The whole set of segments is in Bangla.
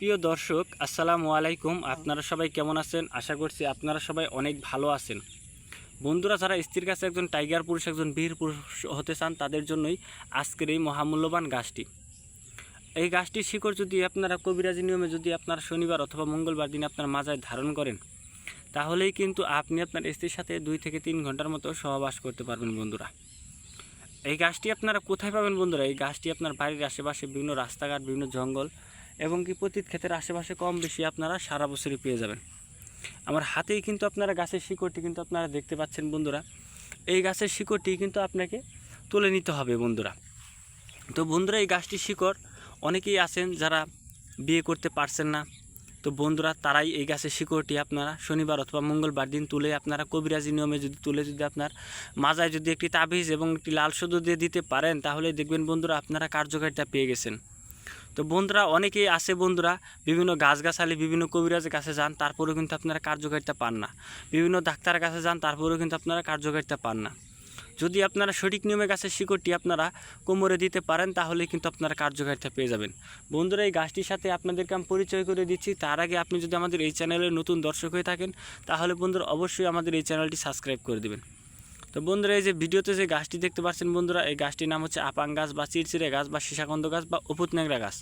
প্রিয় দর্শক, আসসালামু আলাইকুম। আপনারা সবাই কেমন আছেন? আশা করছি আপনারা সবাই অনেক ভালো আছেন। বন্ধুরা, যারা স্ত্রীর কাছে একজন টাইগার পুরুষ, একজন বীর পুরুষ হতে চান, তাদের জন্যই আজকের এই মহামূল্যবান গাছটি। এই গাছটির শিকড় যদি আপনারা কবিরাজি নিয়মে যদি আপনারা শনিবার অথবা মঙ্গলবার দিন আপনার মাজায় ধারণ করেন, তাহলেই কিন্তু আপনি আপনার স্ত্রীর সাথে 2 থেকে 3 ঘন্টার মতো সহবাস করতে পারবেন। বন্ধুরা, এই গাছটি আপনারা কোথায় পাবেন? বন্ধুরা, এই গাছটি আপনার বাড়ির আশেপাশে বিভিন্ন রাস্তাঘাট, বিভিন্ন জঙ্গল এবং কি পতিত ক্ষেতের আশেপাশে কম বেশি আপনারা সারা বছরই পেয়ে যাবেন। আমার হাতেই কিন্তু আপনারা গাছের শিকড়টি কিন্তু আপনারা দেখতে পাচ্ছেন। বন্ধুরা, এই গাছের শিকড়টি কিন্তু আপনাকে তুলে নিতে হবে। বন্ধুরা, তো বন্ধুরা, এই গাছটির শিকড় অনেকেই আছেন যারা বিয়ে করতে পারছেন না। তো বন্ধুরা, তারাই এই গাছের শিকড়টি আপনারা শনিবার অথবা মঙ্গলবার দিন তুলে আপনারা কবিরাজি নিয়মে যদি আপনার মাজায় যদি একটি তাবিজ এবং একটি লাল সুতো দিয়ে দিতে পারেন, তাহলে দেখবেন বন্ধুরা আপনারা কার্যকারিতা পেয়ে গেছেন। তো বন্ধুরা, অনেকেই আছে বন্ধুরা, বিভিন্ন গাছগাছালি বিভিন্ন কবিরাজের কাছে যান, তারপরেও কিন্তু আপনারা কার্যকারিতা পান না। বিভিন্ন ডাক্তারের কাছে যান, তারপরেও কিন্তু আপনারা কার্যকারিতা পান না। যদি আপনারা সঠিক নিয়মে গাছের শিকড়টি আপনারা কোমরে দিতে পারেন, তাহলে কিন্তু আপনারা কার্যকারিতা পেয়ে যাবেন। বন্ধুরা, এই গাছটির সাথে আপনাদেরকে আমি পরিচয় করে দিচ্ছি। তার আগে আপনি যদি আমাদের এই চ্যানেলের নতুন দর্শক হয়ে থাকেন, তাহলে বন্ধুরা অবশ্যই আমাদের এই চ্যানেলটি সাবস্ক্রাইব করে দেবেন। তো বন্ধুরা, এই যে ভিডিওতে যে গাছটি দেখতে পাচ্ছেন বন্ধুরা, এই গাছটির নাম হচ্ছে আপাং গাছ বা চিরচিরে গাছ বা সীসাকন্দ গাছ বা উপুত ন্যাংরা গাছ।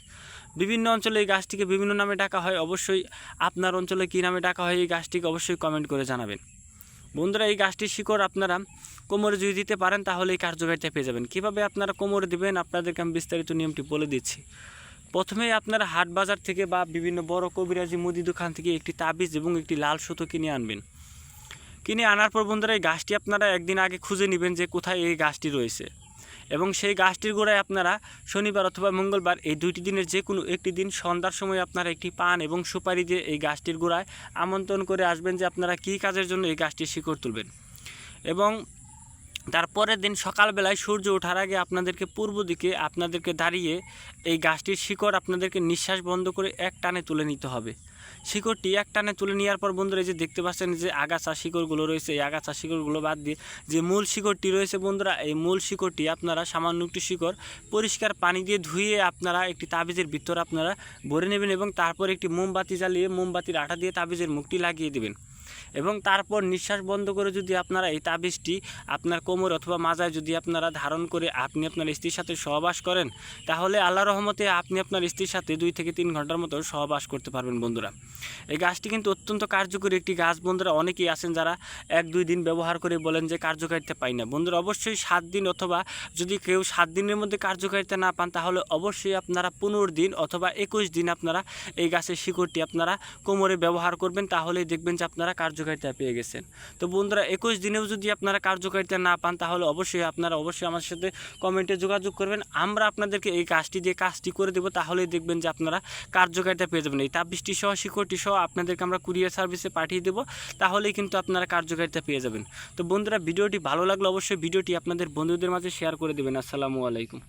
বিভিন্ন অঞ্চলে এই গাছটিকে বিভিন্ন নামে ডাকা হয়। অবশ্যই আপনার অঞ্চলে কী নামে ডাকা হয় এই গাছটিকে অবশ্যই কমেন্ট করে জানাবেন। বন্ধুরা, এই গাছটির শিকড় আপনারা কোমরে যদি দিতে পারেন, তাহলে এই কার্যকারিতা পেয়ে যাবেন। কীভাবে আপনারা কোমরে দেবেন আপনাদেরকে আমি বিস্তারিত নিয়মটি বলে দিচ্ছি। প্রথমেই আপনারা হাট বাজার থেকে বা বিভিন্ন বড় কবিরাজি মুদি দোকান থেকে একটি তাবিজ এবং একটি লাল সুতো কিনে আনবেন। কিনে আনার পর বন্ধুরা, এই গাছটি আপনারা একদিন আগে খুঁজে নেবেন যে কোথায় এই গাছটি রয়েছে, এবং সেই গাছটির গোড়ায় আপনারা শনিবার অথবা মঙ্গলবার এই দুইটি দিনের যে কোনো একটি দিন সন্ধ্যার সময় আপনারা একটি পান এবং সুপারি দিয়ে এই গাছটির গোড়ায় আমন্ত্রণ করে আসবেন যে আপনারা কী কাজের জন্য এই গাছটির শিকড় তুলবেন। এবং তারপরের দিন সকালবেলায় সূর্য ওঠার আগে আপনাদেরকে পূর্ব দিকে আপনাদেরকে দাঁড়িয়ে এই গাছটির শিকড় আপনাদেরকে নিঃশ্বাস বন্ধ করে এক টানে তুলে নিতে হবে। শিকড়টি এক টানে তুলে নেওয়ার পর বন্ধুরা, এই যে দেখতে পাচ্ছেন যে আগাছা শিকড়গুলো রয়েছে, এই আগাছা শিকড়গুলো বাদ দিয়ে যে মূল শিকড়টি রয়েছে বন্ধুরা, এই মূল শিকড়টি আপনারা সামান্য একটি শিকড় পরিষ্কার পানি দিয়ে ধুয়ে আপনারা একটি তাবিজের ভিতর আপনারা ভরে নেবেন এবং তারপর একটি মোমবাতি জ্বালিয়ে মোমবাতির আঠা দিয়ে তাবিজের মুখটি লাগিয়ে দেবেন। এবং তারপর নিঃশ্বাস বন্ধ করে যদি আপনারা এই তাবিজটি আপনার কোমর অথবা মাজায় যদি আপনারা ধারণ করে আপনি আপনার স্ত্রীর সাথে সহবাস করেন, তাহলে আল্লাহর রহমতে আপনি আপনার স্ত্রীর সাথে 2 থেকে 3 ঘন্টার মতো সহবাস করতে পারবেন। বন্ধুরা, এই গাছটি কিন্তু অত্যন্ত কার্যকরী একটি গাছ। বন্ধুরা, অনেকেই আছেন যারা 1-2 দিন ব্যবহার করে বলেন যে কার্যকারিতা পাই না। বন্ধুরা, অবশ্যই 7 দিন অথবা যদি কেউ 7 দিনের মধ্যে কার্যকারিতা না পান, তাহলে অবশ্যই আপনারা 15 দিন অথবা 21 দিন আপনারা এই গাছের শিকড়টি আপনারা কোমরে ব্যবহার করবেন, তাহলেই দেখবেন যে আপনারা কার্যকারিতা পেয়ে গেছেন। তো বন্ধুরা, 21 দিনেও যদি আপনারা কার্যকারিতা না পান, তাহলে অবশ্যই আপনারা আমার সাথে কমেন্টে যোগাযোগ করবেন। আমরা আপনাদেরকে এই কাজটি দিয়ে কাজটি করে দেবো, তাহলেই দেখবেন যে আপনারা কার্যকারিতা পেয়ে যাবেন। এই তাবিজটি সহ শিকড়টি সহ আপনাদেরকে আমরা কুরিয়ার সার্ভিসে পাঠিয়ে দেবো, তাহলেই কিন্তু আপনারা কার্যকারিতা পেয়ে যাবেন। তো বন্ধুরা, ভিডিওটি ভালো লাগলে অবশ্যই ভিডিওটি আপনাদের বন্ধুদের মাঝে শেয়ার করে দেবেন। আসসালামু আলাইকুম।